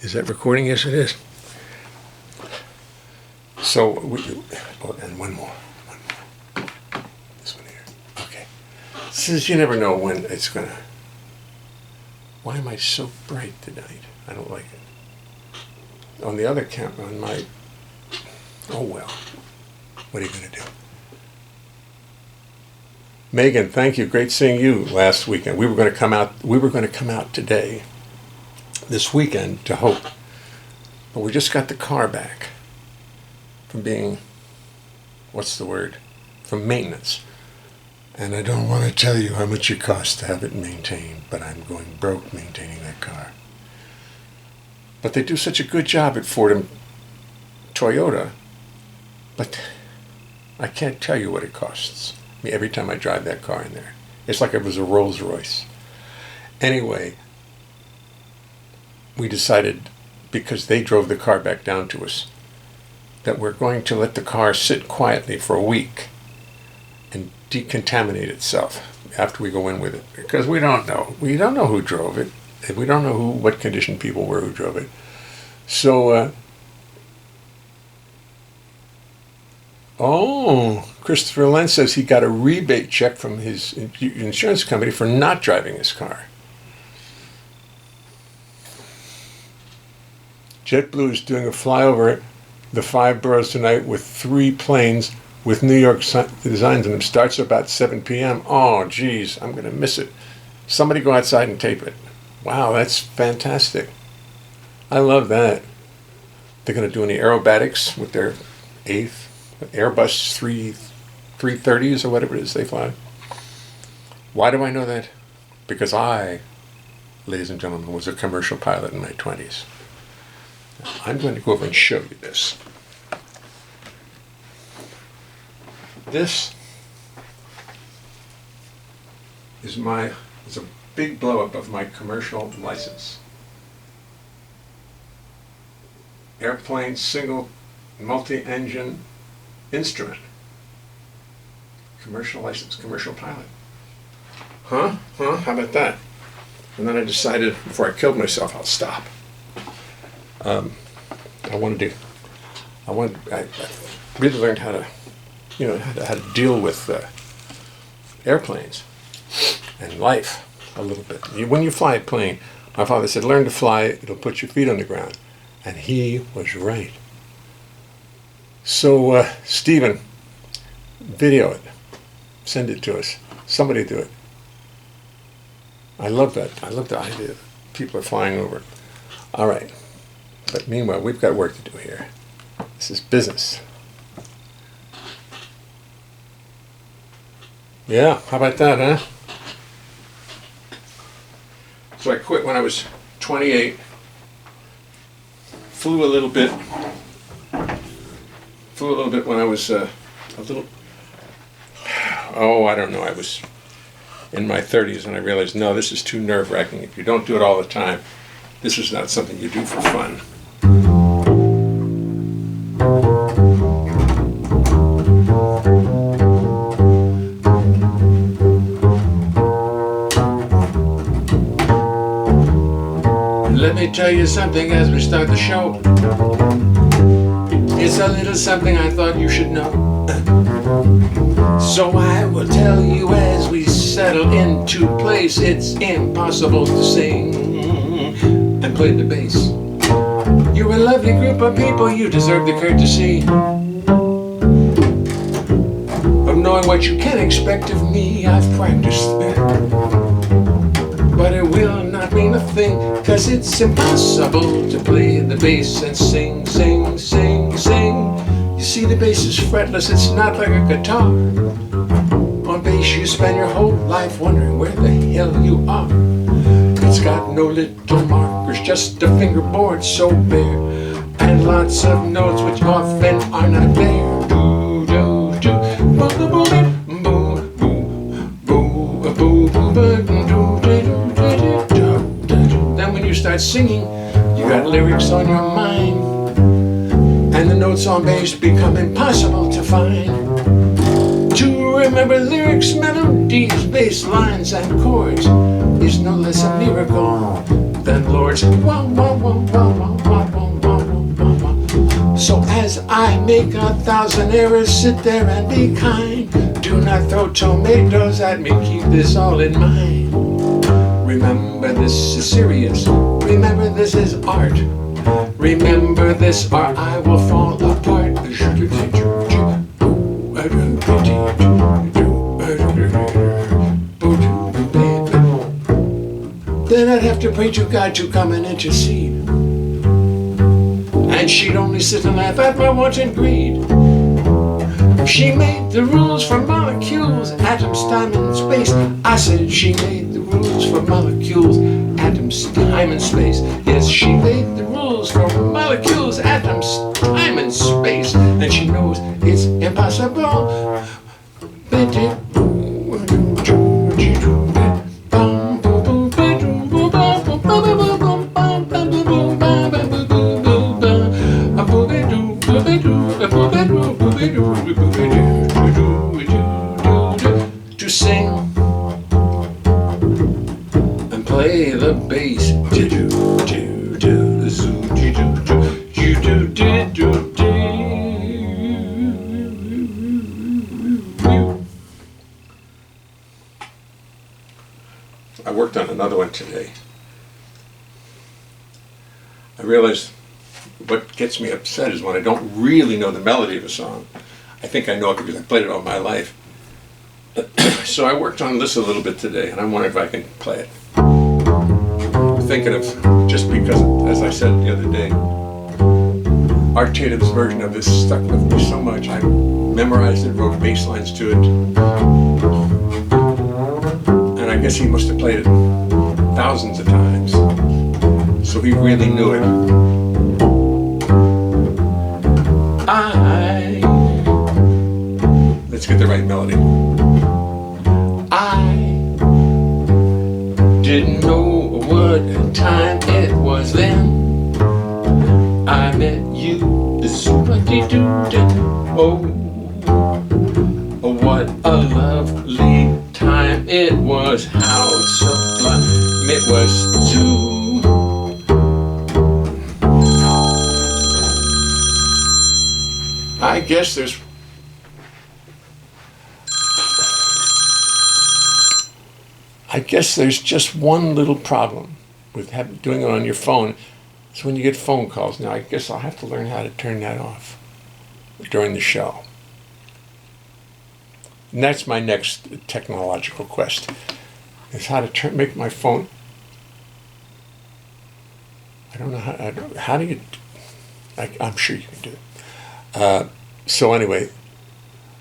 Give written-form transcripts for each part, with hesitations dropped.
Is that recording? Yes, it is. So, and one more. This one here. Okay. Since you never know when it's going to... Why am I so bright tonight? I don't like it. On the other camera, on my... Oh, well. What are you going to do? Megan, thank you. Great seeing you last weekend. We were going to come out today, this weekend, to Hope. But we just got the car back from being, what's the word? From maintenance. And I don't want to tell you how much it costs to have it maintained, but I'm going broke maintaining that car. But they do such a good job at Ford and Toyota, but I can't tell you what it costs me every time I drive that car in there. It's like it was a Rolls Royce. Anyway, we decided, because they drove the car back down to us, that we're going to let the car sit quietly for a week and decontaminate itself after we go in with it, because we don't know who drove it, and we don't know what condition people were who drove it. So Christopher Len says he got a rebate check from his insurance company for not driving his car. JetBlue is doing a flyover the 5 boroughs tonight with 3 planes with New York designs in them. Starts about 7 p.m. Oh, geez, I'm going to miss it. Somebody go outside and tape it. Wow, that's fantastic. I love that. They're going to do any aerobatics with their 8th Airbus 330s or whatever it is they fly. Why do I know that? Because I, ladies and gentlemen, was a commercial pilot in my 20s. I'm going to go over and show you this. This is it's a big blow up of my commercial license. Airplane single multi-engine instrument. Commercial license, commercial pilot. Huh? How about that? And then I decided, before I killed myself, I'll stop. I really learned how to deal with airplanes and life a little bit. When you fly a plane, my father said, learn to fly, it'll put your feet on the ground. And he was right. So, Stephen, video it. Send it to us. Somebody do it. I love that. I love the idea that people are flying over. All right. But meanwhile, we've got work to do here. This is business. Yeah, how about that, huh? So I quit when I was 28. Flew a little bit when I was I don't know, I was in my 30s and I realized, no, this is too nerve-wracking. If you don't do it all the time, this is not something you do for fun. Let me tell you something as we start the show. It's a little something I thought you should know. So I will tell you as we settle into place. It's impossible to sing and play the bass. You're a lovely group of people, you deserve the courtesy of knowing what you can expect of me. I've practiced that, but it will not mean a thing, 'cause it's impossible to play the bass and sing, sing, sing, sing. You see, the bass is fretless, it's not like a guitar. On bass you spend your whole life wondering where the hell you are. It's got no little markers, just a fingerboard so bare, and lots of notes which often are not there. Do, do, do, boo, boo, boo, boo, boo, boo, boo, boo, do. Then when you start singing, you got lyrics on your mind, and the notes on bass become impossible to find. To remember lyrics, melodies, bass lines, and chords is no less a miracle Then Lord said, wah, wah, wah, wah, wah, wah, wah, wah, wah, wah. So as I make 1,000 errors, sit there and be kind. Do not throw tomatoes at me, keep this all in mind. Remember this is serious, remember this is art. Remember this or I will fall apart. Then I'd have to pray to God to come and intercede. And she'd only sit and laugh at my wanton greed. She made the rules for molecules, atoms, time, and space. I said she made the rules for molecules, atoms, time, and space. Yes, she made the rules for molecules, atoms, time, and space. And she knows it's impossible. To sing and play the bass. I worked on another one today. I realized what gets me upset is when I don't really know the melody of a song. I think I know it because I played it all my life. So I worked on this a little bit today, and I'm wondering if I can play it. I'm thinking of, just because, as I said the other day, Art Tatum's version of this stuck with me so much. I memorized it, wrote bass lines to it. And I guess he must have played it thousands of times. So he really knew it. Let's get the right melody. I didn't know what time it was then. I met you, oh, what a lovely time it was. How sublime it was too. I guess there's just one little problem with doing it on your phone. It's when you get phone calls. Now, I guess I'll have to learn how to turn that off during the show. And that's my next technological quest, is how to make my phone. I don't know how do you, I'm sure you can do it. So anyway,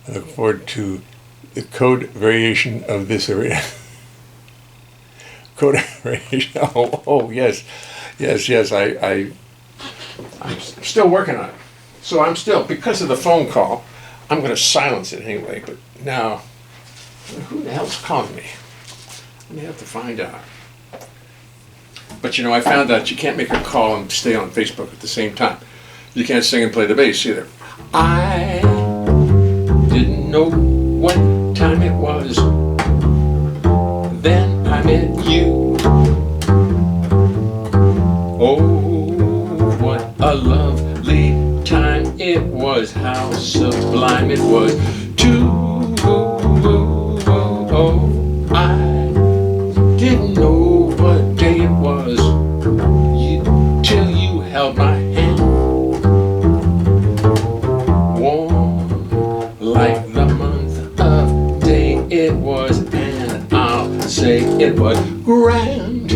I look forward to the code variation of this arena. Code variation. Oh yes. I'm still working on it. So I'm still, because of the phone call, I'm going to silence it anyway. But now, who the hell's calling me? I may have to find out. But I found out you can't make a call and stay on Facebook at the same time. You can't sing and play the bass either. I didn't know what time it was. Then I met you. Oh, what a lovely time it was. How sublime it was too. Oh, I didn't know what day it was till you held my hand. Warm like the month of day it was, and I'll say it was grand,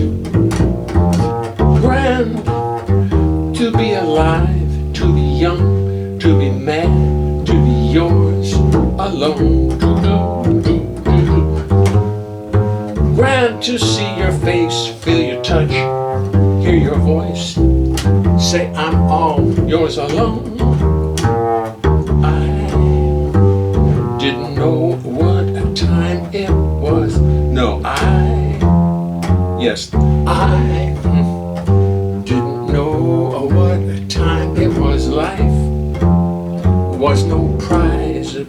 grand to be alive, to be young, to be mad, to be yours alone. Grand to see your face, feel your touch, hear your voice, say I'm all yours alone. I didn't know what time it was. No, I didn't know what time it was. Life was no prize. I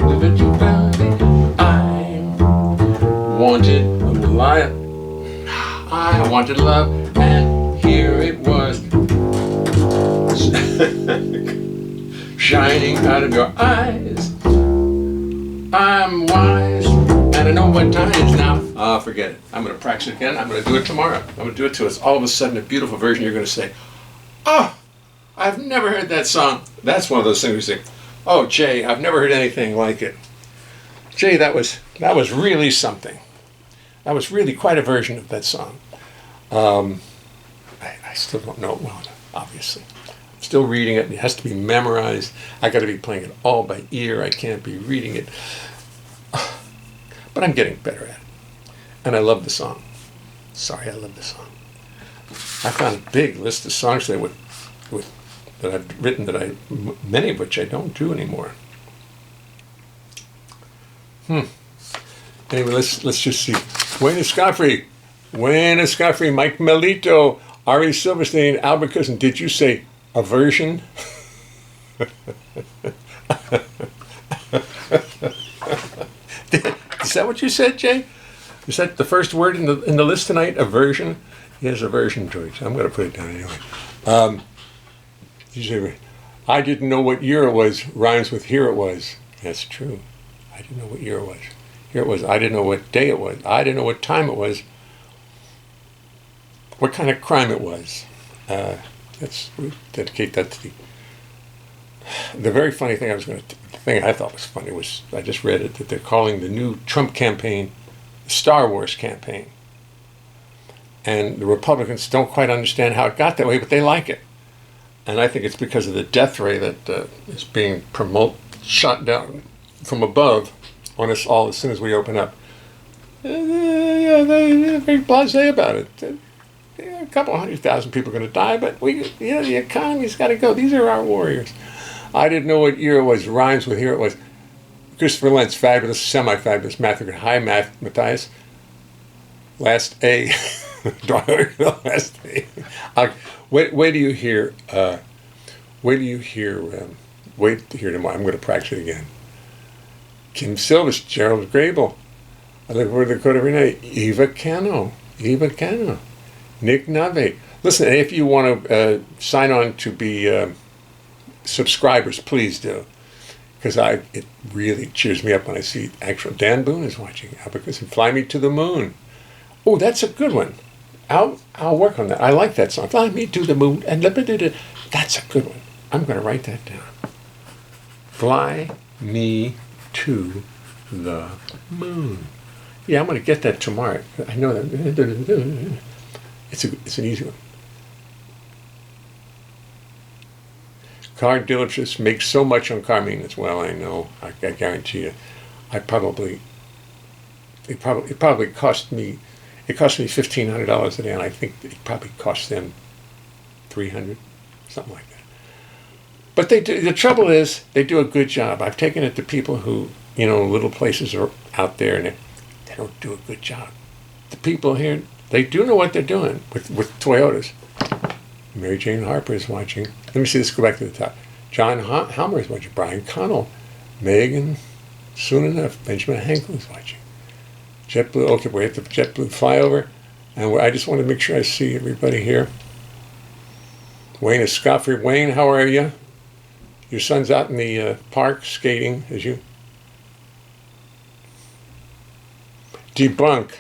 wanted life. I wanted love, and here stars shining out of your eyes. I'm wise, and I know what time it is now. Forget it. I'm going to practice it again. I'm going to do it tomorrow. I'm going to do it till it's all of a sudden a beautiful version. You're going to say, oh, I've never heard that song. That's one of those things you say, oh, Jay, I've never heard anything like it. Jay, that was really something. That was really quite a version of that song. I still don't know it well enough, obviously. I'm still reading it. It has to be memorized. I got to be playing it all by ear. I can't be reading it. But I'm getting better at it. And I love the song. Sorry, I love the song. I found a big list of songs that I've written many of which I don't do anymore. Anyway, let's just see. Wayne Escaffrey, Mike Melito, Ari Silverstein, Albert Cousin. Did you say aversion? Is that what you said, Jay? Is that the first word in the list tonight? Aversion? Yes, aversion to it. I'm going to put it down anyway. You say, I didn't know what year it was. Rhymes with here it was. That's true. I didn't know what year it was. Here it was. I didn't know what day it was. I didn't know what time it was. What kind of crime it was. We dedicate that to the very funny thing the thing I thought was funny was, I just read it, that they're calling the new Trump campaign the Star Wars campaign. And the Republicans don't quite understand how it got that way, but they like it. And I think it's because of the death ray that is being shot down from above on us all as soon as we open up. They're very blasé about it. A couple 100,000 people are going to die, but the economy's got to go. These are our warriors. I didn't know what year it was. Rhymes with here it was. Christopher Lentz, fabulous, semi-fabulous math. Hi, Matthias. Last A. Do I hear the last A? Wait till you hear. Wait till you hear. Wait to hear tomorrow. I'm going to practice it again. Kim Silvers, Gerald Grable. I look forward to the code every night. Eva Cano. Nick Nave. Listen, if you want to sign on to be subscribers, please do. Because it really cheers me up when I see actual Dan Boone is watching Abacus and Fly Me to the Moon. Oh, that's a good one. I'll work on that. I like that song. Fly me to the moon and that's a good one. I'm going to write that down. Fly me to the moon. Yeah, I'm going to get that tomorrow. I know that. It's an easy one. Car dealerships make so much on car maintenance. Well, I know. I guarantee you. It probably cost me. It cost me $1,500 a day, and I think it probably cost them $300, something like that. But they do. The trouble is, they do a good job. I've taken it to people who, little places are out there, and they don't do a good job. The people here, they do know what they're doing with Toyotas. Mary Jane Harper is watching. Let me see this. Go back to the top. John Halmer is watching. Brian Connell, Megan, soon enough. Benjamin Henkel is watching. JetBlue. Okay, we have the JetBlue flyover, and I just want to make sure I see everybody here. Wayne Escaffrey. Wayne, how are you? Your son's out in the park skating, as you debunk.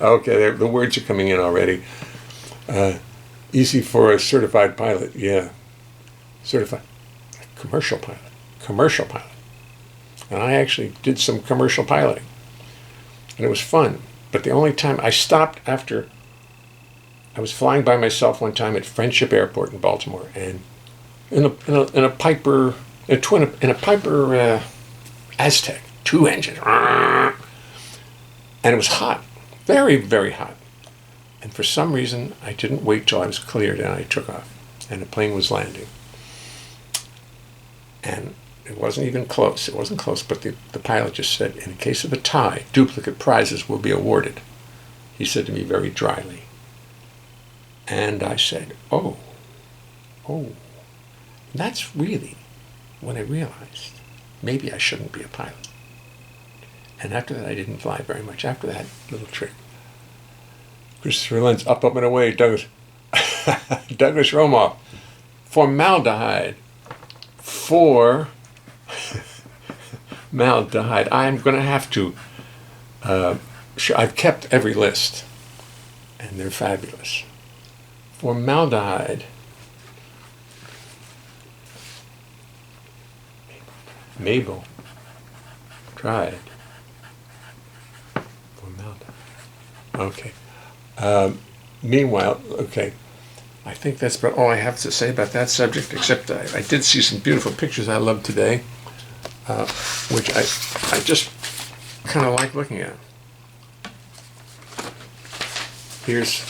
Okay, the words are coming in already. Easy for a certified pilot. Yeah, certified commercial pilot. And I actually did some commercial piloting, and it was fun. But the only time I stopped after I was flying by myself one time at Friendship Airport in Baltimore, and in a Piper Aztec, 2 engines, and it was hot, very, very hot. And for some reason, I didn't wait till I was cleared, and I took off, and the plane was landing. And it wasn't even close. It wasn't close, but the pilot just said, in case of a tie, duplicate prizes will be awarded. He said to me very dryly. And I said, oh. That's really when I realized maybe I shouldn't be a pilot. And after that, I didn't fly very much. After that little trick. Christopher Lentz, up and away. Douglas. Douglas Romoff. Formaldehyde. Formaldehyde. I'm going to have to. I've kept every list, and they're fabulous. Formaldehyde. Mabel tried. Formaldehyde. Okay. Meanwhile, okay. I think that's about all I have to say about that subject, except I did see some beautiful pictures I love today, which I just kind of like looking at. Here's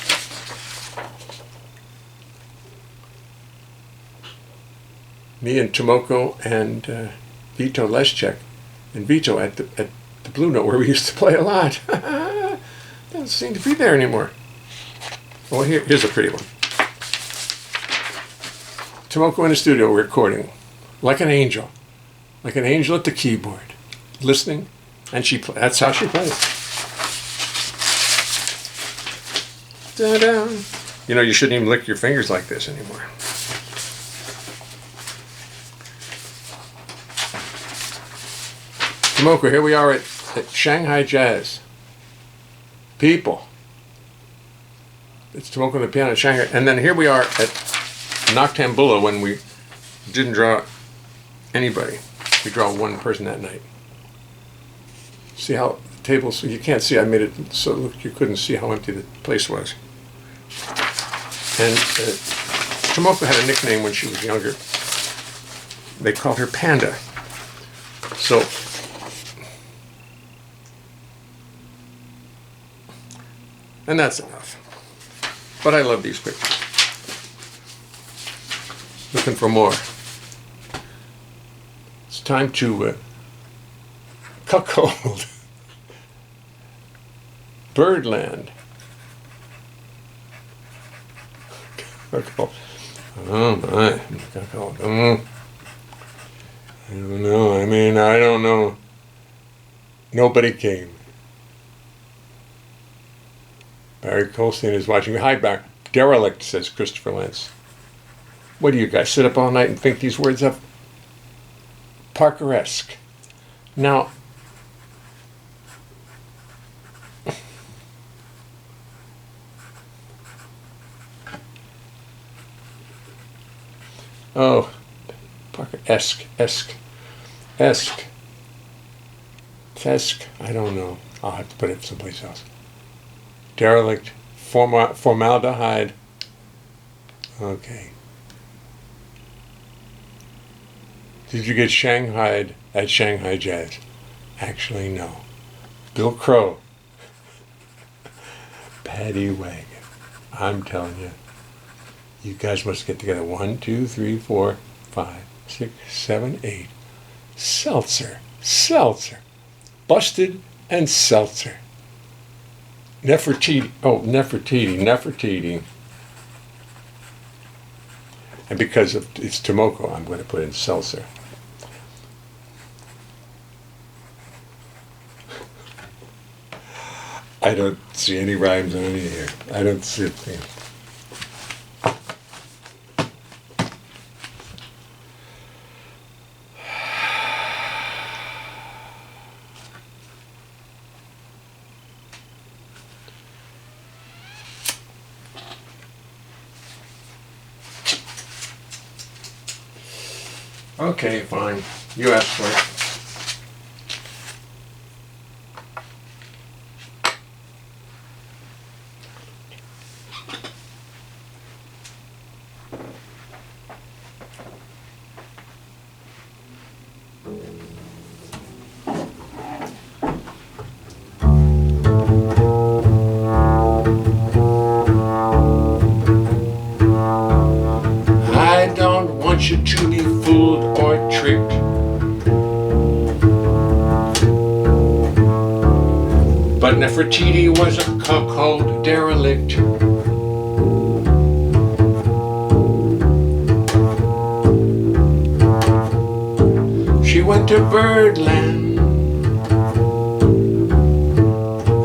me and Tomoko and Vito Leschek, and Vito at the Blue Note where we used to play a lot. Doesn't seem to be there anymore. Oh, here's a pretty one. Tomoko in the studio recording, like an angel at the keyboard, listening, and that's how she plays. Ta-da! You know, you shouldn't even lick your fingers like this anymore. Tomoko, here we are at Shanghai Jazz. People. It's Tomoko on the piano at Shanghai. And then here we are at Noctambula when we didn't draw anybody. We draw one person that night. See how the table, so you can't see, I made it so you couldn't see how empty the place was. And Tomoko had a nickname when she was younger. They called her Panda. So, and that's enough. But I love these pictures. Looking for more. It's time to cuckold. Birdland. Cuckold. Oh my. Cuckold. I don't know. I mean, I don't know. Nobody came. Barry Colstein is watching. Hi, Barry. Derelict, says Christopher Lentz. What do you guys sit up all night and think these words up? Parker-esque. Now, oh, Parker-esque, esque, I don't know. I'll have to put it someplace else. Derelict, formaldehyde. Okay. Did you get Shanghaied at Shanghai Jazz? Actually, no. Bill Crow. Paddy Wagon. I'm telling you. You guys must get together. 1, 2, 3, 4, 5, 6, 7, 8. Seltzer. Busted and seltzer. Nefertiti. And because it's Tomoko, I'm going to put in seltzer. I don't see any rhymes on any here. I don't see a thing. Okay, fine. You asked for it. I don't want you to be fooled or tricked. But Nefertiti was a cuckold derelict. She went to Birdland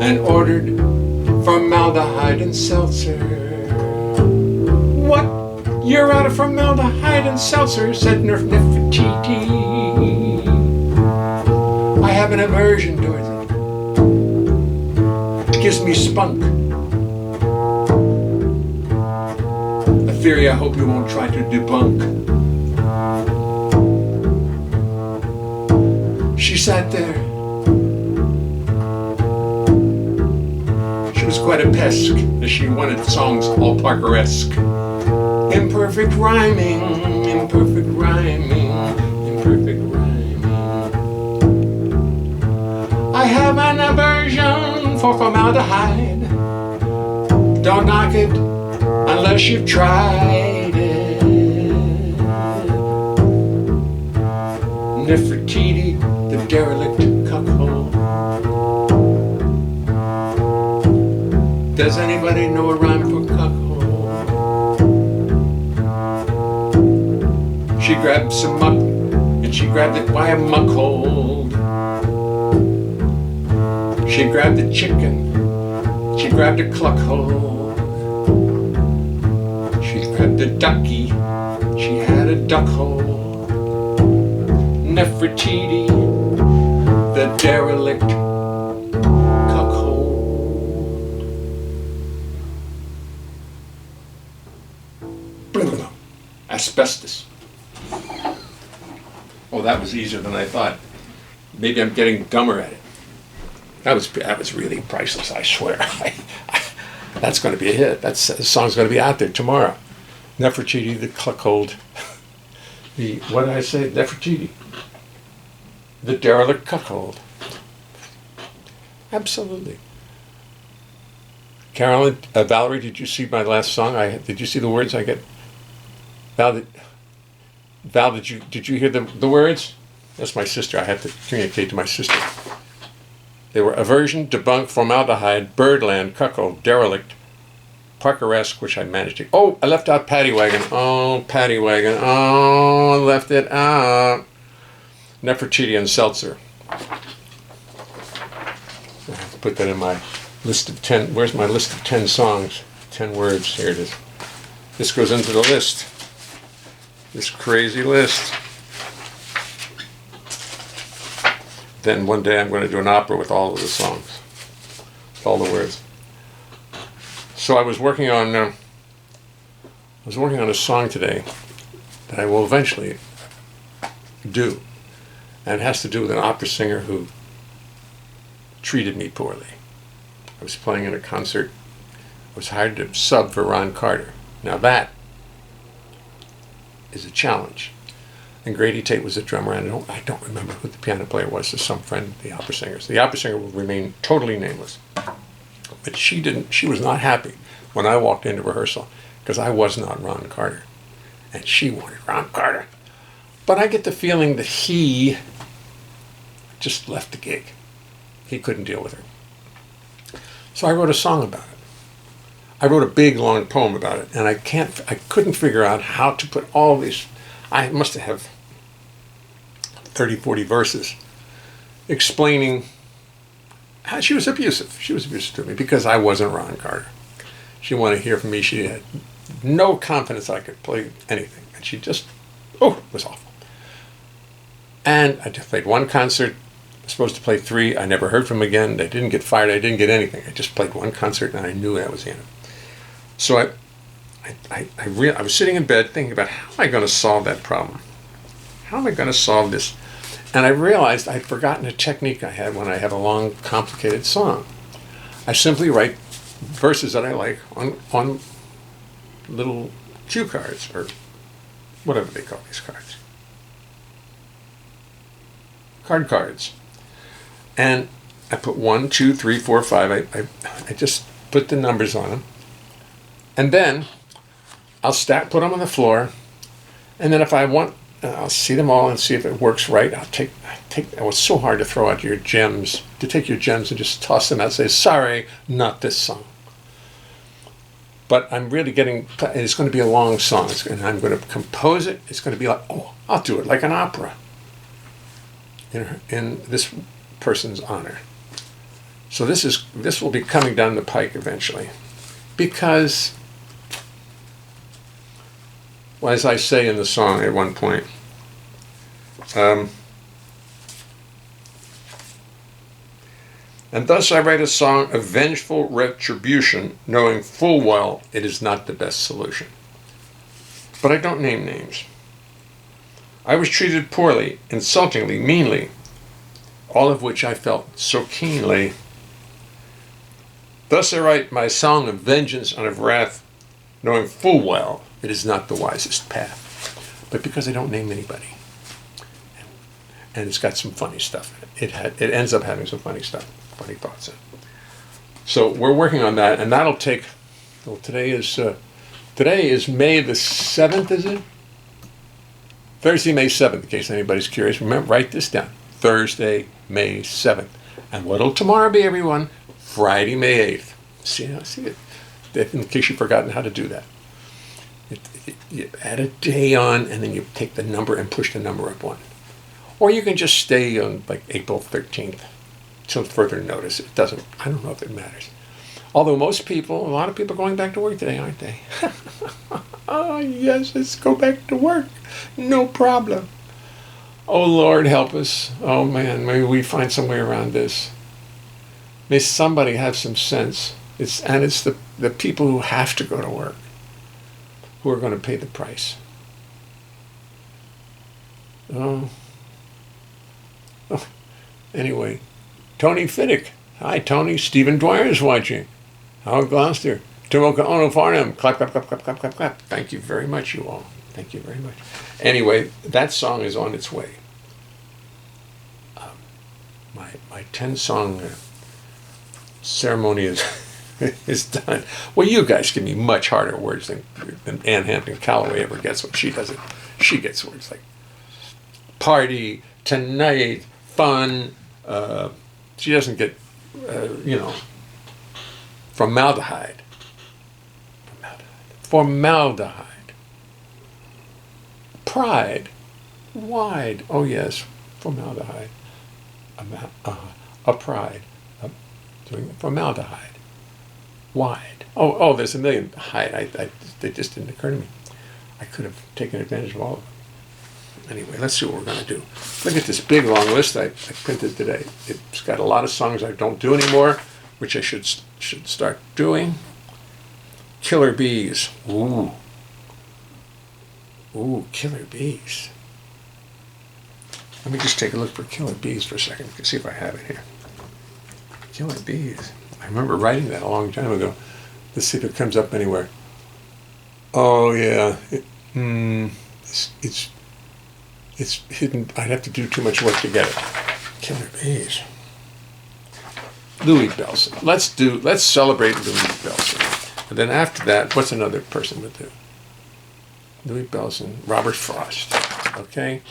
and ordered formaldehyde and seltzer. You're out of formaldehyde and seltzer, said Nefertiti. I have an aversion towards it. It gives me spunk. A theory I hope you won't try to debunk. She sat there. She was quite a pesque, as she wanted songs all Parker-esque. Imperfect rhyming, imperfect rhyming, imperfect rhyming. I have an aversion for formaldehyde. Don't knock it unless you've tried it. Nefertiti, the derelict cuckold. Does anybody know a rhyme for cuckold? She grabbed some muck, and she grabbed it by a muck hold. She grabbed the chicken, she grabbed a cluck hold. She grabbed a ducky, she had a duck hold. Nefertiti, the derelict cuckold. Asbestos. Oh, that was easier than I thought. Maybe I'm getting dumber at it. That was really priceless, I swear. That's going to be a hit. The song's going to be out there tomorrow. Nefertiti, the cuckold. What did I say? Nefertiti, the derelict cuckold. Absolutely. Carolyn, Valerie, did you see my last song? Did you see the words I get? Val, did you hear the words? That's my sister. I had to communicate to my sister. They were aversion, debunk, formaldehyde, birdland, cuckold, derelict, Parker-esque, which I managed to. Oh, I left out Paddy Wagon. Oh, Paddy Wagon. Oh, I left it out. Nefertiti and seltzer. I have to put that in my list of 10. Where's my list of 10 songs? 10 words. Here it is. This goes into the list. This crazy list. Then one day I'm going to do an opera with all of the songs, with all the words. So I was working on a song today that I will eventually do, and it has to do with an opera singer who treated me poorly. I was playing in a concert. I was hired to sub for Ron Carter. Now that is a challenge. And Grady Tate was the drummer, and I don't remember who the piano player was. There's some friend of the opera singers. The opera singer will remain totally nameless. But she was not happy when I walked into rehearsal, because I was not Ron Carter. And she wanted Ron Carter. But I get the feeling that he just left the gig. He couldn't deal with her. So I wrote a song about it. I wrote a big, long poem about it, and I couldn't figure out how to put all these. I must have 30, 40 verses explaining how she was abusive. She was abusive to me because I wasn't Ron Carter. She wanted to hear from me. She had no confidence I could play anything, and she just, it was awful. And I just played one concert. I was supposed to play 3. I never heard from them again. They didn't get fired. I didn't get anything. I just played one concert, and I knew that was the end. So I was sitting in bed thinking about, how am I going to solve that problem? How am I going to solve this? And I realized I'd forgotten a technique I had when I have a long, complicated song. I simply write verses that I like on little cue cards, or whatever they call these cards. Cards. And I put 1, 2, 3, 4, 5. I just put the numbers on them. And then I'll put them on the floor, and then if I want, I'll see them all and see if it works right. I'll take. It was so hard to throw out your gems, to take your gems and just toss them out and say, sorry, not this song. But I'm really it's going to be a long song, and I'm going to compose it. It's going to be like, I'll do it like an opera in this person's honor. So this will be coming down the pike eventually, because Well, as I say in the song at one point, and thus I write a song of vengeful retribution, knowing full well it is not the best solution. But I don't name names. I was treated poorly, insultingly, meanly, all of which I felt so keenly. Thus I write my song of vengeance and of wrath, knowing full well it is not the wisest path. But because I don't name anybody. And it's got some funny stuff in it. It ends up having some funny stuff, funny thoughts in it. So we're working on that, and that'll take, well, today is May the 7th, is it? Thursday, May 7th, in case anybody's curious. Remember, write this down. Thursday, May 7th. And what'll tomorrow be, everyone? Friday, May 8th. See it? In case you've forgotten how to do that. You add a day on, and then you take the number and push the number up one. Or you can just stay on like April 13th till further notice. I don't know if it matters. Although a lot of people are going back to work today, aren't they? Oh, yes, let's go back to work. No problem. Oh, Lord, help us. Oh, man, maybe we find some way around this. May somebody have some sense. It's the people who have to go to work who are going to pay the price. Oh. Anyway, Tony Fiddick. Hi, Tony. Stephen Dwyer is watching. Howard Gloucester. Timoka Ono Farnham. Clap, clap, clap, clap, clap, clap, clap. Thank you very much, you all. Thank you very much. Anyway, that song is on its way. My 10-song ceremony is done. Well, you guys give me much harder words than Ann Hampton Calloway ever gets when she does it. She gets words like party, tonight, fun. She doesn't get, formaldehyde. Formaldehyde. Pride. Wide. Oh, yes. Formaldehyde. A pride. Doing formaldehyde. Wide. Oh, there's a million. Hide. They just didn't occur to me. I could have taken advantage of all of them. Anyway, let's see what we're going to do. Look at this big, long list I printed today. It's got a lot of songs I don't do anymore, which I should start doing. Killer Bees. Ooh, Killer Bees. Let me just take a look for Killer Bees for a second. You can see if I have it here. Killer Bees. I remember writing that a long time ago. Let's see if it comes up anywhere. Oh, yeah. It's hidden. I'd have to do too much work to get it. Killer Bees. Louis Bellson. Let's celebrate Louis Bellson. And then after that, what's another person would do? Louis Bellson, Robert Frost. Okay?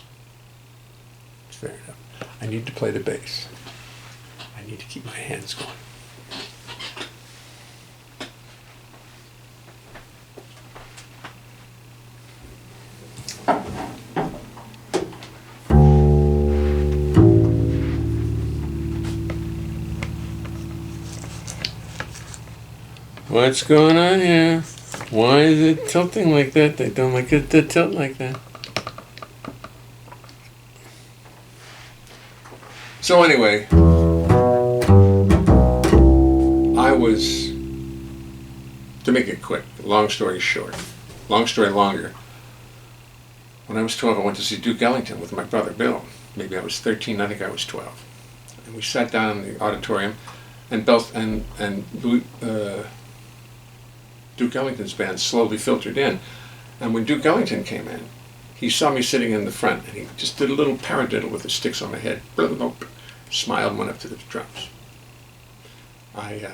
Fair enough. I need to play the bass. I need to keep my hands going. What's going on here? Why is it tilting like that? They don't like it to tilt like that. So anyway, to make it quick, long story short, long story longer, when I was 12, I went to see Duke Ellington with my brother Bill. Maybe I was 13, I think I was 12. And we sat down in the auditorium, and Duke Ellington's band slowly filtered in. And when Duke Ellington came in, he saw me sitting in the front, and he just did a little paradiddle with his sticks on my head. Smiled and went up to the drums. I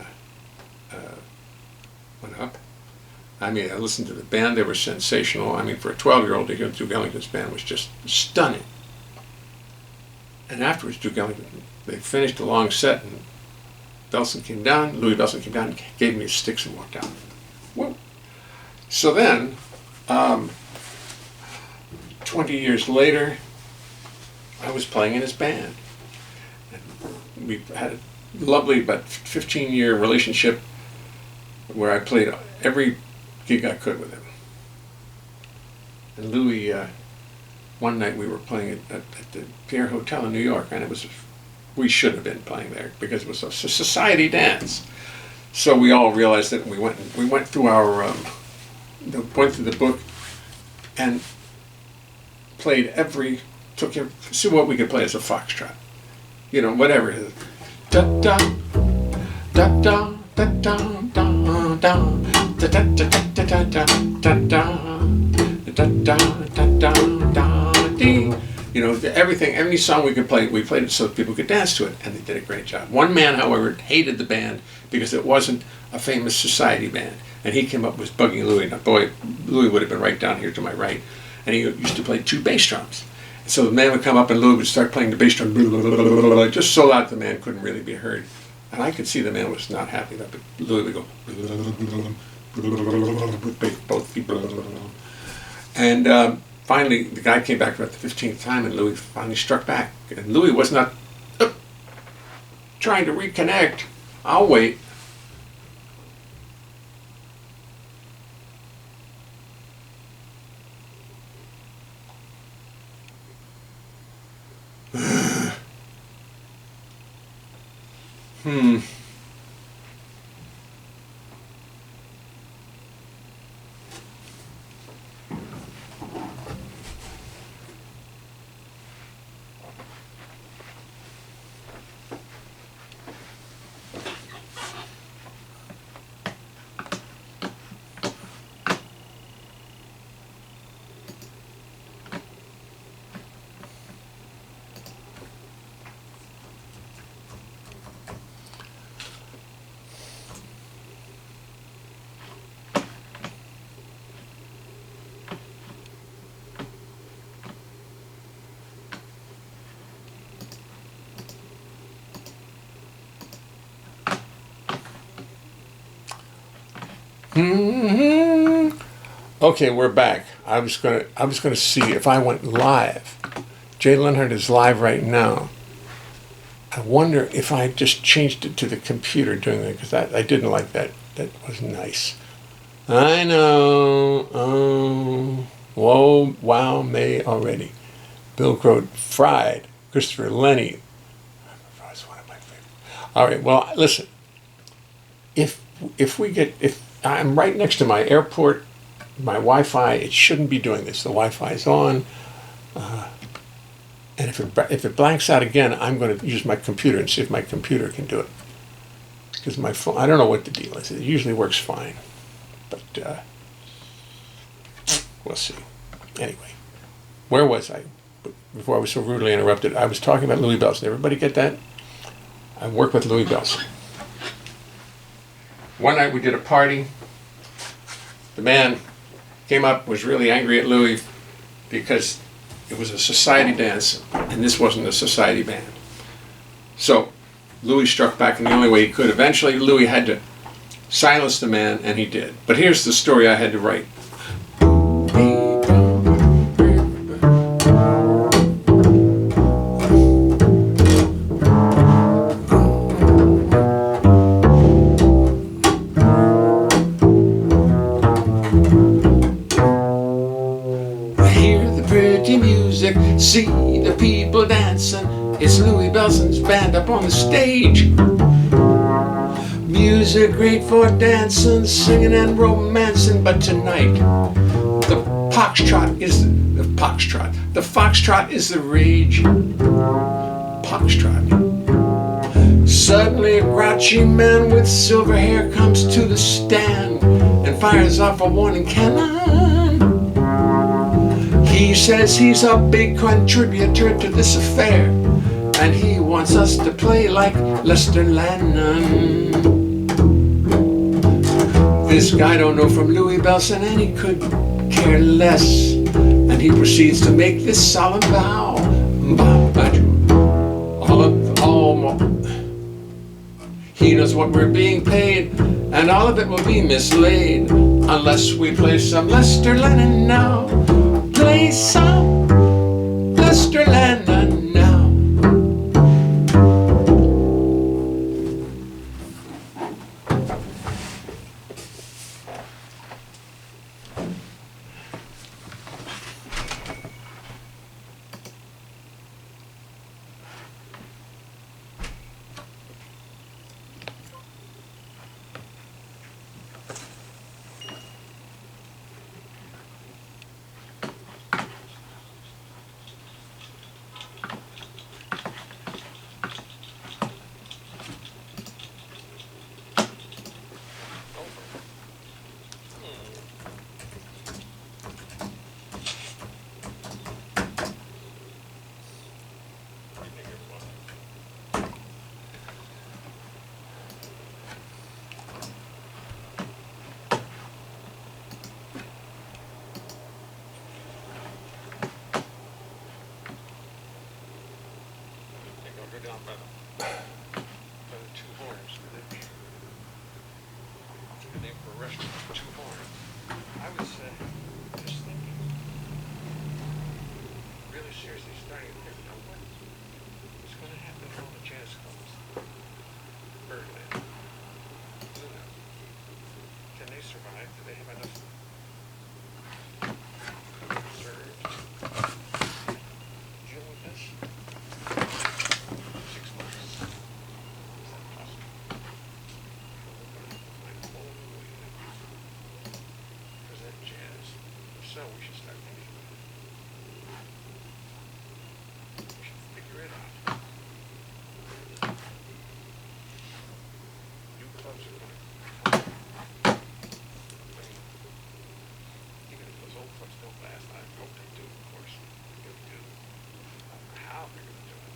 went up. I listened to the band. They were sensational. For a 12-year-old to hear Duke Ellington's band was just stunning. And afterwards, Duke Ellington, they finished a long set, and Louis Bellson came down and gave me his sticks and walked out. Well, so then, 20 years later, I was playing in his band. And we had a lovely, but 15-year relationship where I played every gig I could with him. And Louis, one night we were playing at the Pierre Hotel in New York, and we should have been playing there because it was a society dance. So we all realized it, and we went through went through the book and played see what we could play as a foxtrot. You know, whatever it is. Da da da da da da da da da da da da da da da da dee. You know, everything, any song we could play, we played it so that people could dance to it, and they did a great job. One man, however, hated the band because it wasn't a famous society band, and he came up with bugging Louis. Now, boy, Louis would have been right down here to my right, and he used to play 2 bass drums. And so the man would come up, and Louis would start playing the bass drum, just so loud the man couldn't really be heard. And I could see the man was not happy with that, but Louis would go with both feet. And finally, the guy came back about the 15th time, and Louis finally struck back. And Louis was not trying to reconnect. I'll wait. Okay, we're back. I was gonna see if I went live. Jay Leonhart is live right now. I wonder if I just changed it to the computer doing that, because I didn't like that. That was nice. I know. Oh, whoa, wow, May already. Bill Crow, Fried, Christopher Lenny. That's one of my favorites. All right, well, listen. If I'm right next to my airport, my Wi-Fi, it shouldn't be doing this. The Wi-Fi is on, and if it blanks out again, I'm going to use my computer and see if my computer can do it. Because my phone, I don't know what the deal is. It usually works fine, but we'll see. Anyway, where was I before I was so rudely interrupted? I was talking about Louis Bellson. Everybody get that? I work with Louis Bellson. One night we did a party. The man came up, was really angry at Louis because it was a society dance and this wasn't a society band. So Louis struck back in the only way he could. Eventually Louis had to silence the man, and he did. But here's the story I had to write. See the people dancing, it's Louis Bellson's band up on the stage. Music great for dancing, singing and romancing, but tonight the foxtrot is the rage. Foxtrot. Suddenly a grouchy man with silver hair comes to the stand and fires off a warning cannon. He says he's a big contributor to this affair, and he wants us to play like Lester Lannon. This guy don't know from Louis Bellson, and he could care less. And he proceeds to make this solemn vow. He knows what we're being paid, and all of it will be mislaid unless we play some Lester Lannon now. Play some Lester Lannon now. survive? Do they have enough reserves to deal with this? 6 months. Is that possible? Present jazz. If so, we should start thinking about it. We should figure it out. New clubs are going to come. Even if those old clubs don't last, I hope they do, of course. They really do. I don't know how they're going to do it.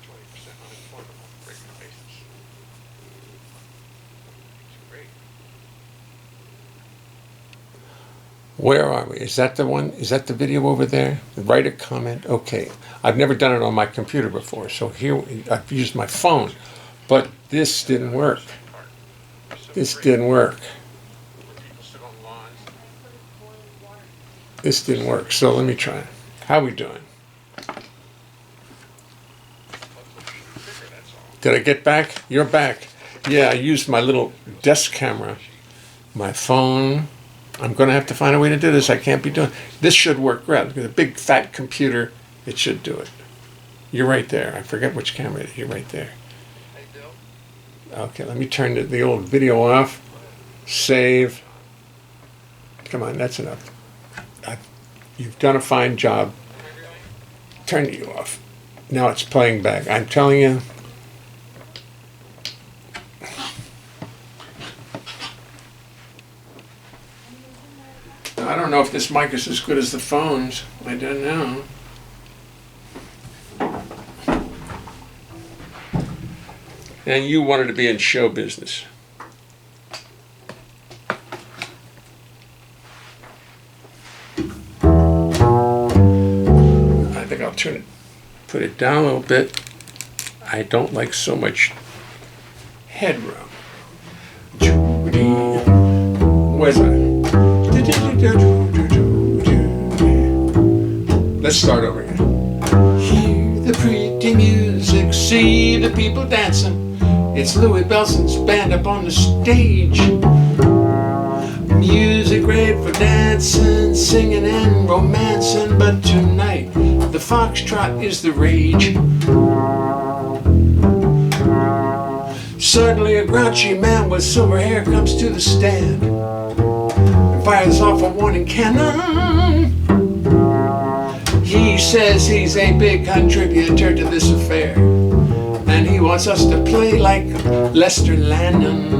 20% unemployment on a regular basis. It's great. Where are we? Is that the one? Is that the video over there? Write a comment. Okay. I've never done it on my computer before, so here I've used my phone, but this didn't work. This didn't work. This didn't work. So let me try. How are we doing? Did I get back? You're back. Yeah, I used my little desk camera, my phone. I'm going to have to find a way to do this. I can't be doing this. Should work great. Look at a big fat computer. It should do it. You're right there. I forget which camera it is. You're right there. Okay, let me turn the old video off. Save. Come on, that's enough. You've done a fine job. Turn you off. Now it's playing back. I'm telling you. I don't know if this mic is as good as the phones. I don't know. And you wanted to be in show business. I think I'll put it down a little bit. I don't like so much headroom. Judy, where's that? Let's start over again. Hear the pretty music, see the people dancing. It's Louis Bellson's band up on the stage. Music great for dancing, singing and romancing, but tonight the foxtrot is the rage. Suddenly a grouchy man with silver hair comes to the stand and fires off a warning cannon. He says he's a big contributor to this affair, and he wants us to play like Lester Lannon.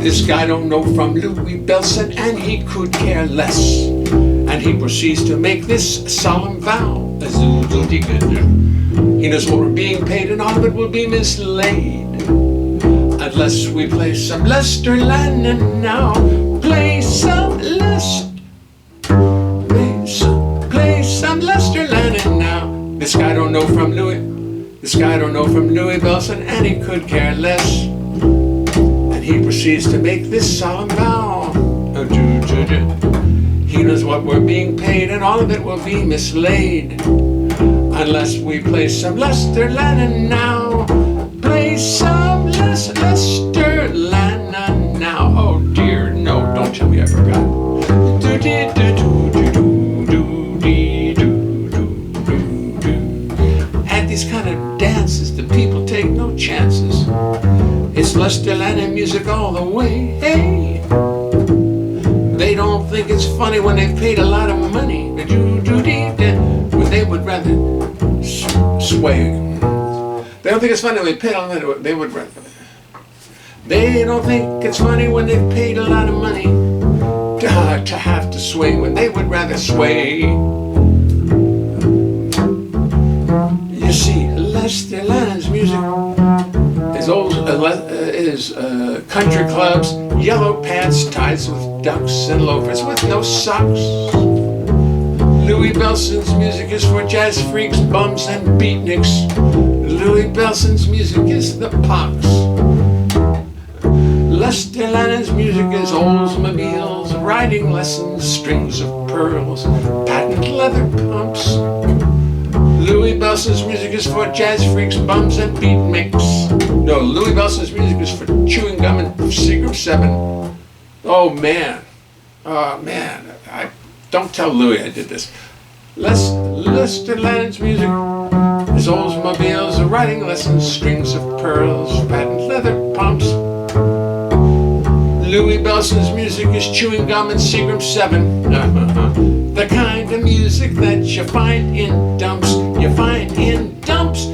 This guy don't know from Louis Bellson, and he could care less. And he proceeds to make this solemn vow. He knows what we're being paid, and all of it will be mislaid unless we play some Lester Lannon now. Play some Lester. Play some Lester Lannon now. This guy don't know from Louis Bellson, and he could care less. And he proceeds to make this solemn vow. He knows what we're being paid, and all of it will be mislaid unless we play some Lester Lannon now. Play some Lester Lannon now. Oh dear, no, don't tell me I forgot. At these kind of dances, the people take no chances. It's Lester Lannon music all the way. Hey, they don't think it's funny when they've paid a lot of money. They would rather sway. They don't think it's funny when they paid a lot of money. They would rather. They don't think it's funny when they've paid a lot of money to have to swing when they would rather sway. You see, Lester Lannon's music is country clubs, yellow pants, ties with ducks, and loafers with no socks. Louis Bellson's music is for jazz freaks, bums, and beatniks. Louis Bellson's music is the pox. Lester Lannon's music is Oldsmobiles, riding lessons, strings of pearls, patent leather pumps. Louis Bellson's music is for jazz freaks, bums, and beat mix. No, Louis Bellson's music is for chewing gum and Secret 7. Oh man, don't tell Louis I did this. Lester Lannon's music is Oldsmobiles, riding lessons, strings of pearls, patent leather pumps. Louis Bellson's music is chewing gum and Seagram 7. The kind of music that you find in dumps. You find in dumps.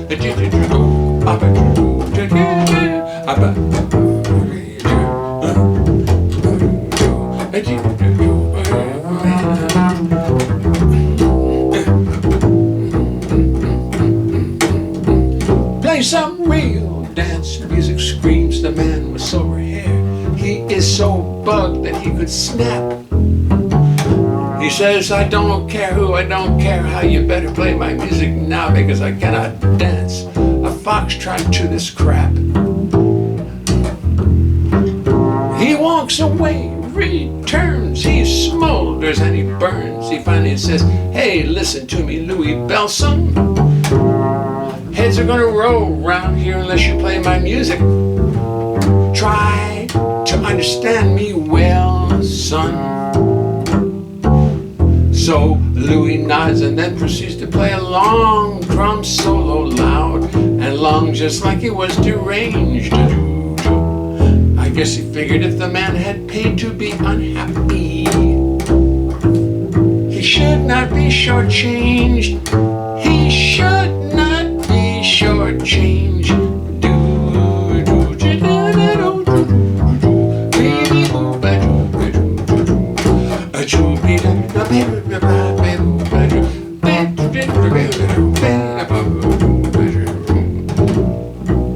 Play some real dance music, screams the man with silver hair. He is so bugged that he could snap. He says, I don't care who, I don't care how, you better play my music now because I cannot dance a foxtrot to this crap. He walks away, returns, he smolders and he burns. He finally says, hey, listen to me, Louis Bellson. Heads are gonna roll round here unless you play my music. Try to understand me well, son. So Louis nods and then proceeds to play a long drum solo, loud and long, just like he was deranged. I guess he figured if the man had paid to be unhappy, he should not be shortchanged. He should not be shortchanged.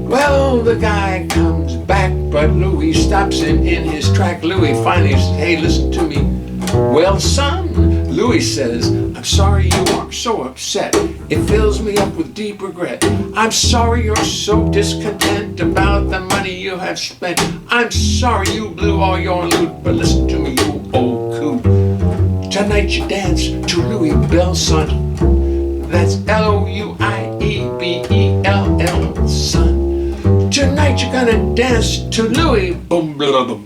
Well, the guy comes back, but Louis stops him in his track. Louis finally says, hey, listen to me. Well, son, Louis says, I'm sorry you are so upset. It fills me up with deep regret. I'm sorry you're so discontent about the money you have spent. I'm sorry you blew all your loot, but listen to me, you old coot. Tonight you dance to Louis Bellson. That's Louiebell, son. Tonight you're gonna dance to Louis Bellson.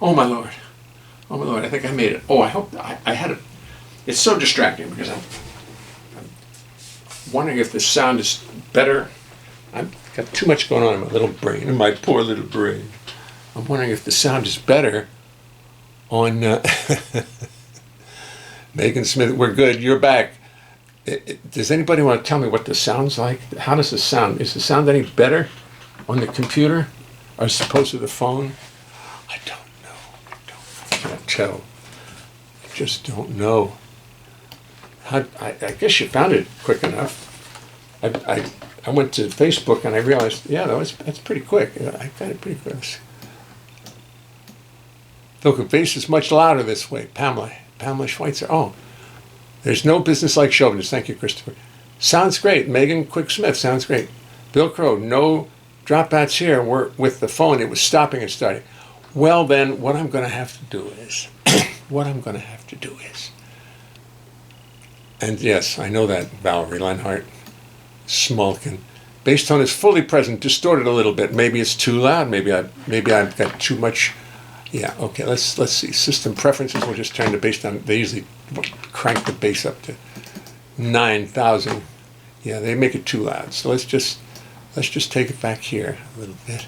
Oh my Lord. Oh my Lord, I think I made it. Oh, I hope I had it. It's so distracting because I'm wondering if the sound is better. I've got too much going on in my little brain, in my poor little brain. I'm wondering if the sound is better on Megan Smith. We're good. You're back. Does anybody want to tell me what this sounds like? How does this sound? Is the sound any better on the computer as opposed to the phone? I don't know. I can't tell. I just don't know. I guess you found it quick enough. I went to Facebook and I realized, yeah, that's pretty quick. I got it pretty quick. Look, the bass is much louder this way. Pamela Schweitzer. Oh, there's no business like show business. Thank you, Christopher. Sounds great. Megan Quick Smith. Sounds great. Bill Crow. No dropouts here. We're with the phone. It was stopping and starting. Well, then, what I'm going to have to do is, and yes, I know that, Valerie Leonhart. Smolkin. Bass tone is fully present, distorted a little bit. Maybe it's too loud. Maybe I've got too much. Yeah. Okay. Let's see. System preferences. We'll just turn the bass down. They usually crank the bass up to 9,000. Yeah, they make it too loud. So let's just take it back here a little bit.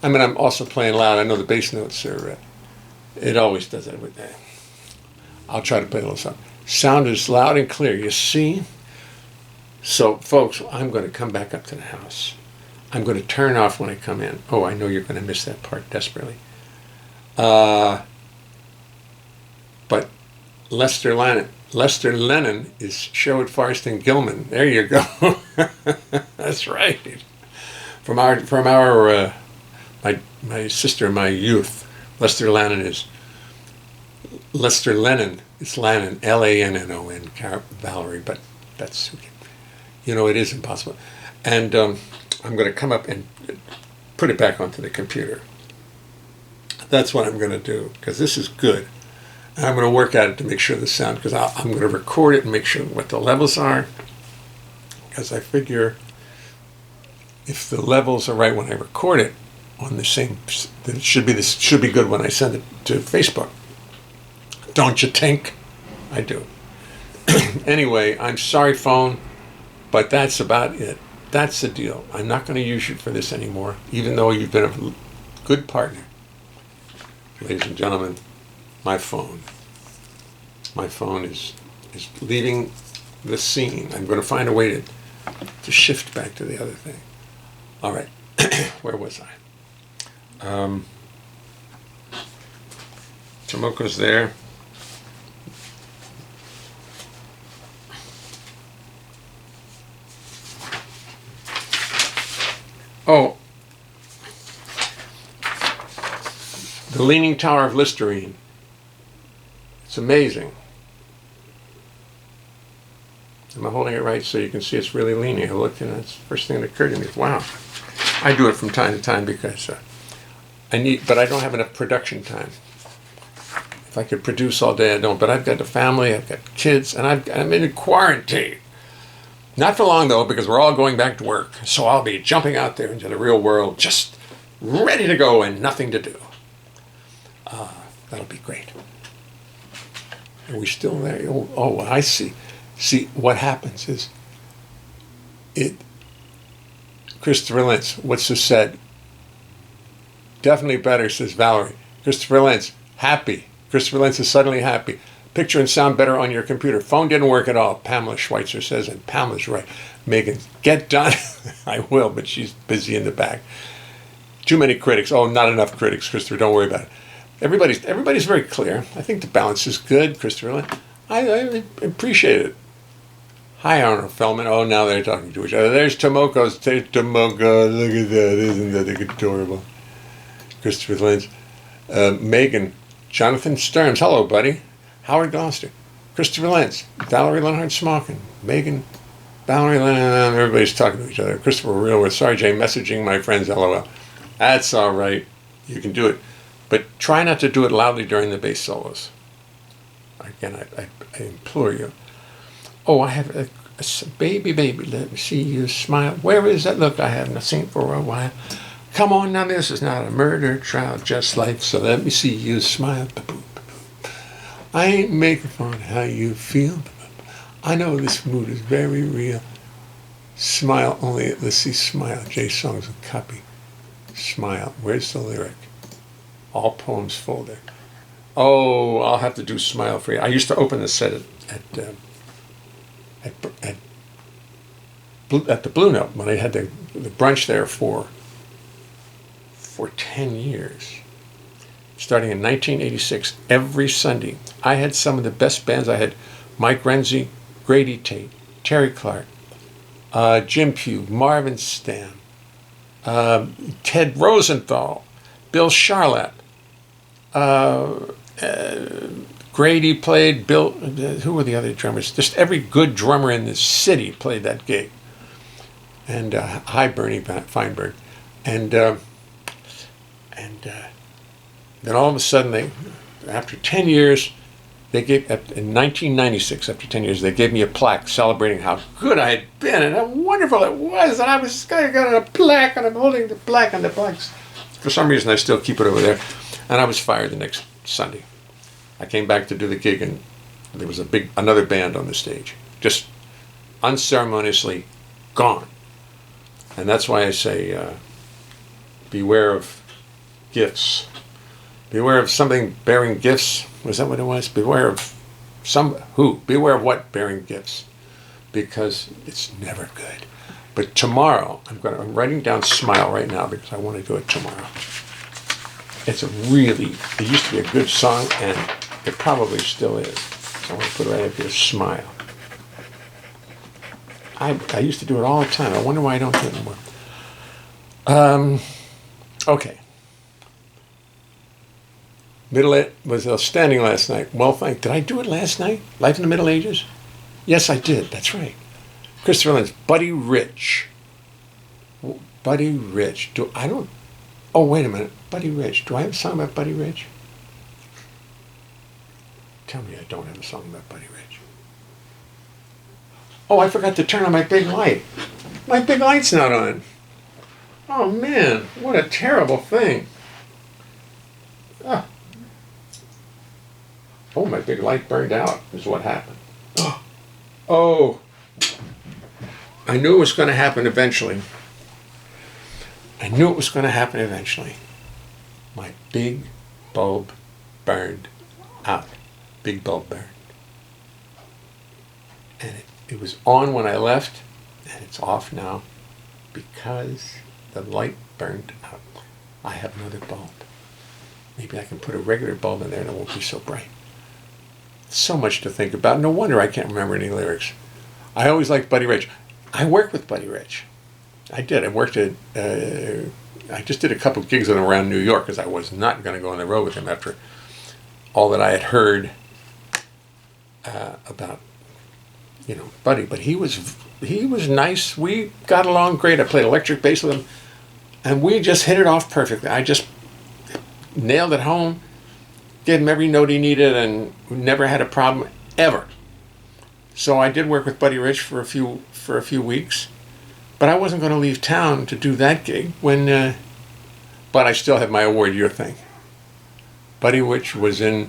I mean, I'm also playing loud. I know the bass notes are. It always does that with that. I'll try to play a little sound. Sound is loud and clear. You see. So, folks, I'm going to come back up to the house. I'm going to turn off when I come in. Oh, I know you're going to miss that part desperately. But Lester Lennon is Sherwood Forrest and Gilman. There you go. That's right. From our my sister, my youth. Lester Lennon. It's Lannon, Lannon, Valerie. But that's, it is impossible. And I'm going to come up and put it back onto the computer. That's what I'm going to do, because this is good. And I'm going to work at it to make sure the sound, because I'm going to record it and make sure what the levels are, because I figure if the levels are right when I record it on the same, then it should be good when I send it to Facebook. Don't you think? I do. Anyway, I'm sorry, phone, but that's about it. That's the deal. I'm not going to use you for this anymore, even though you've been a good partner. Ladies and gentlemen, my phone is leaving the scene. I'm going to find a way to shift back to the other thing. All right. Where was I? Tomoko's there. Oh, the Leaning Tower of Listerine. It's amazing. Am I holding it right so you can see it's really leaning? I looked and that's the first thing that occurred to me. Wow. I do it from time to time because but I don't have enough production time. If I could produce all day, I don't. But I've got a family, I've got kids, and I'm in quarantine. Not for long, though, because we're all going back to work. So I'll be jumping out there into the real world, just ready to go and nothing to do. That'll be great. Are we still there? Oh, I see. See, what happens is, Christopher Lentz, what's this said? Definitely better, says Valerie. Christopher Lentz, happy. Christopher Lentz is suddenly happy. Picture and sound better on your computer. Phone didn't work at all, Pamela Schweitzer says, and Pamela's right. Megan, get done. I will, but she's busy in the back. Too many critics. Oh, not enough critics, Christopher. Don't worry about it. Everybody's very clear. I think the balance is good, Christopher. I appreciate it. Hi, Arnold Feldman. Oh, now they're talking to each other. There's Tomoko. There's Tomoko. Look at that. Isn't that adorable? Christopher Lentz. Megan. Jonathan Stearns. Hello, buddy. Howard Gloucester. Christopher Lentz. Valerie Leonhart Smockin. Megan. Valerie Leonhart. Everybody's talking to each other. Christopher Real. Sorry, Jay. Messaging my friends. LOL. That's all right. You can do it. But try not to do it loudly during the bass solos. Again, I implore you. Oh, I have a baby, let me see you smile. Where is that? Look, I haven't seen it for a while. Come on now, this is not a murder trial, just life, so let me see you smile. I ain't making fun of how you feel. I know this mood is very real. Smile only, let's see, smile. Jay Songs and copy. Smile. Where's the lyric? All poems folder. Oh, I'll have to do smile for you. I used to open the set at the Blue Note when I had the brunch there for 10 years. Starting in 1986, every Sunday, I had some of the best bands. I had Mike Renzi, Grady Tate, Terry Clark, Jim Pugh, Marvin Stam, Ted Rosenthal, Bill Charlap. Grady played, Bill, who were the other drummers? Just every good drummer in the city played that gig. And hi, Bernie Feinberg. And then all of a sudden, after 10 years, in 1996, after 10 years, they gave me a plaque celebrating how good I had been and how wonderful it was. And I got a plaque, and I'm holding the plaque, and the plaques. For some reason, I still keep it over there. And I was fired the next Sunday. I came back to do the gig, and there was another band on the stage, just unceremoniously gone. And that's why I say, beware of gifts. Beware of something bearing gifts. Was that what it was? Beware of Beware of what bearing gifts, because it's never good. But tomorrow, I'm writing down Smile right now because I want to do it tomorrow. It used to be a good song, and it probably still is. So I'm going to put it right up here, Smile. I used to do it all the time. I wonder why I don't do it anymore. Okay. Was outstanding last night. Well, did I do it last night? Life in the Middle Ages? Yes, I did. That's right. Christopher Lentz, Buddy Rich. Buddy Rich. Oh, wait a minute. Buddy Rich. Do I have a song about Buddy Rich? Tell me I don't have a song about Buddy Rich. Oh, I forgot to turn on my big light. My big light's not on. Oh, man. What a terrible thing. Ah. Oh, my big light burned out is what happened. Oh. I knew it was going to happen eventually. I knew it was going to happen eventually. My big bulb burned out. Big bulb burned. And it was on when I left, and it's off now because the light burned out. I have another bulb. Maybe I can put a regular bulb in there and it won't be so bright. So much to think about. No wonder I can't remember any lyrics. I always liked Buddy Rich. I worked with Buddy Rich. I did. I worked at, I just did a couple of gigs around New York because I was not going to go on the road with him after all that I had heard about, Buddy. But he was nice. We got along great. I played electric bass with him, and we just hit it off perfectly. I just nailed it home, gave him every note he needed, and never had a problem ever. So I did work with Buddy Rich for a few weeks. But I wasn't going to leave town to do that gig but I still have my award year thing. Buddy Rich was in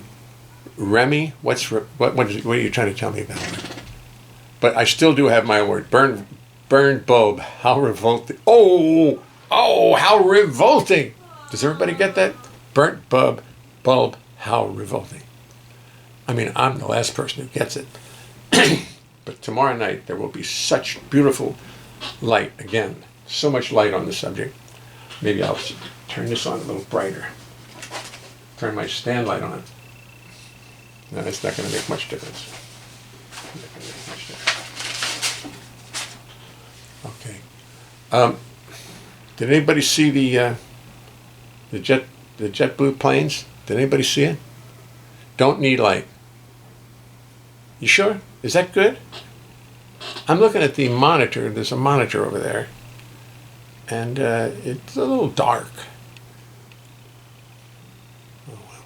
Remy. What are you trying to tell me about? But I still do have my award. Burned bulb. How revolting. Oh, how revolting. Does everybody get that? Burnt bulb. How revolting. I mean, I'm the last person who gets it. But tomorrow night there will be such beautiful light again, so much light on the subject. Maybe I'll turn this on a little brighter. Turn my stand light on. No, it's not going to make much difference. Okay. Did anybody see the JetBlue planes? Did anybody see it? Don't need light. You sure? Is that good? I'm looking at the monitor. There's a monitor over there. And it's a little dark. Oh, well.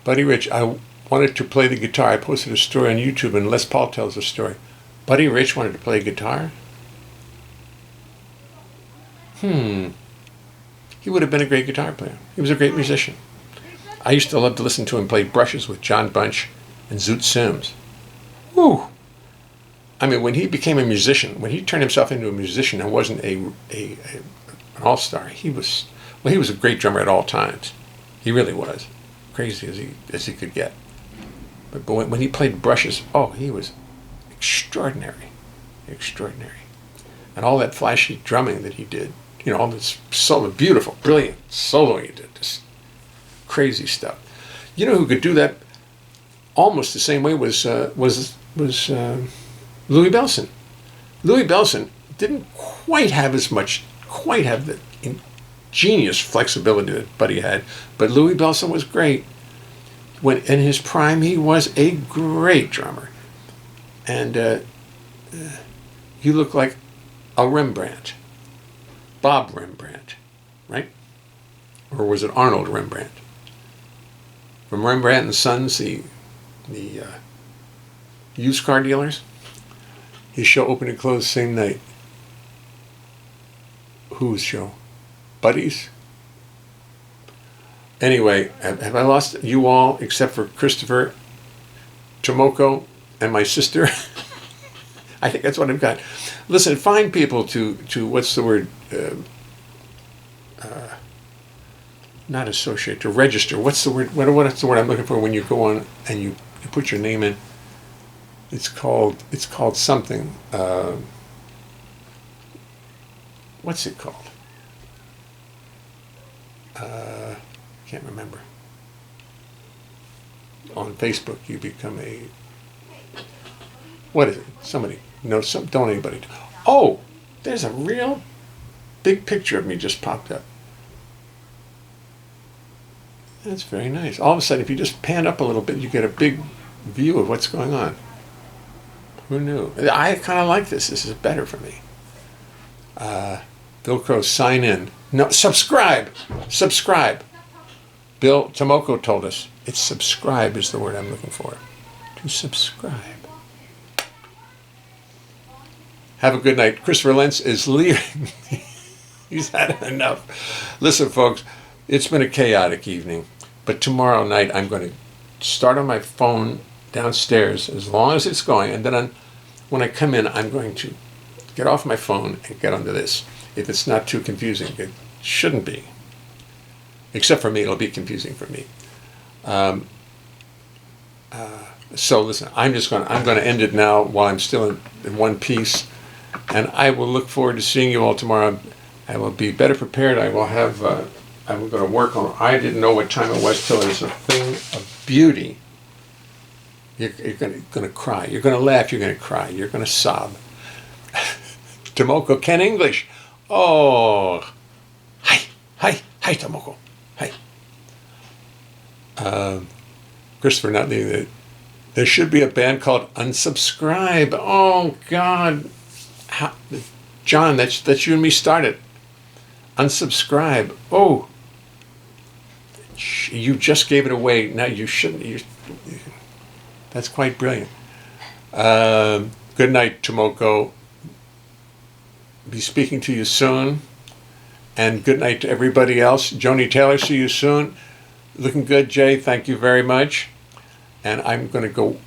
Buddy Rich, I wanted to play the guitar. I posted a story on YouTube, and Les Paul tells a story. Buddy Rich wanted to play guitar? He would have been a great guitar player. He was a great musician. I used to love to listen to him play brushes with John Bunch and Zoot Sims. Whew. I mean, when he became a musician, when he turned himself into a musician and wasn't an all-star, he was a great drummer at all times. He really was. Crazy as he could get. But when he played brushes, he was extraordinary. Extraordinary. And all that flashy drumming that he did, all this solo, beautiful, brilliant solo he did, this crazy stuff. You know who could do that almost the same way was Louis Bellson. Louis Bellson didn't quite have the ingenious flexibility that Buddy had, but Louis Bellson was great. When in his prime, he was a great drummer. And you look like a Rembrandt, Bob Rembrandt, right? Or was it Arnold Rembrandt? From Rembrandt and Sons, the used car dealers. His show opened and closed the same night. Whose show? Buddy's? Anyway, have I lost you all except for Christopher, Tomoko, and my sister? I think that's what I've got. Listen, find people to what's the word? Not associate, to register. What's the word? What's the word I'm looking for when you go on and you put your name in? It's called something. What's it called? Can't remember. On Facebook, you become a. What is it? Somebody. No, don't anybody. Oh, there's a real big picture of me just popped up. That's very nice. All of a sudden, if you just pan up a little bit, you get a big view of what's going on. Who knew? I kind of like this. This is better for me. Bill Crow, sign in. No, subscribe. Subscribe. Bill Tomoko told us it's subscribe is the word I'm looking for. To subscribe. Have a good night. Christopher Lentz is leaving. He's had enough. Listen, folks, it's been a chaotic evening, but tomorrow night I'm going to start on my phone downstairs as long as it's going, and then when I come in, I'm going to get off my phone and get onto this. If it's not too confusing, it shouldn't be. Except for me, it'll be confusing for me. So listen, I'm going to end it now while I'm still in one piece, and I will look forward to seeing you all tomorrow. I will be better prepared. I will have. I'm going to work on. I didn't know what time it was till there's a thing of beauty. You're going to cry. You're going to laugh. You're going to cry. You're going to sob. Tomoko can English. Oh, hi, Tomoko. Hi. Christopher not leaving it. There should be a band called Unsubscribe. Oh God, John, that's you and me started. Unsubscribe. Oh, you just gave it away. Now you shouldn't. That's quite brilliant. Good night, Tomoko. Be speaking to you soon. And good night to everybody else. Joni Taylor, see you soon. Looking good, Jay. Thank you very much. And I'm going to go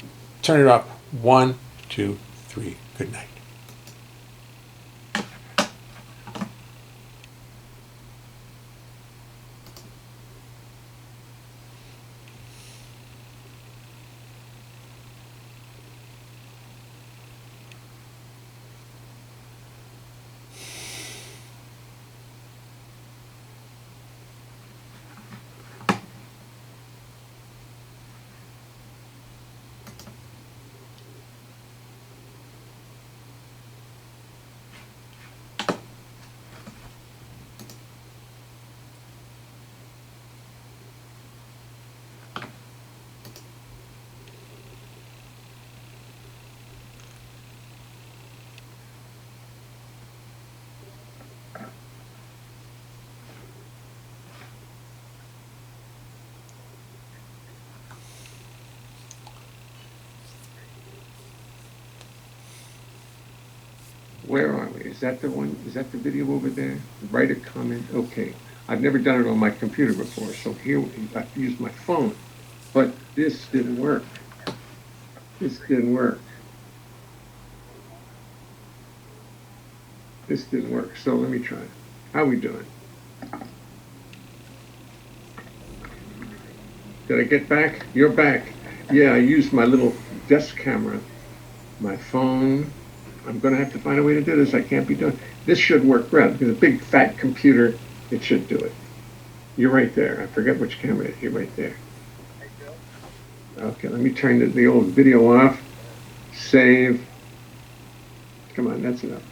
turn it up. 1, 2, 3. Good night. Where are we? Is that the one? Is that the video over there? Write a comment. Okay. I've never done it on my computer before, so here I have to use my phone. But this didn't work. This didn't work. This didn't work. So let me try. How are we doing? Did I get back? You're back. Yeah, I used my little desk camera, my phone. I'm going to have to find a way to do this. I can't be doing this. Should work well because a big fat computer, it should do it. You're right there. I forget which camera it is. You're right there. Okay, let me turn the old video off. Save. Come on, that's enough.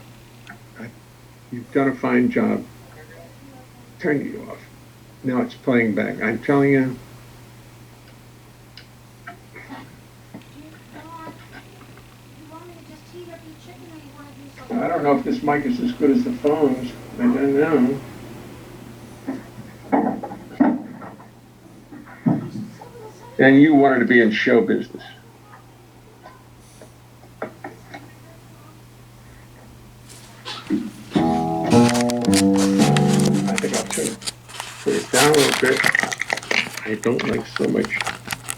You've done a fine job. Turn you off. Now it's playing back. I'm telling you. I don't know if this mic is as good as the phones. I don't know. And you wanted to be in show business. I think I'll put it down a little bit. I don't like so much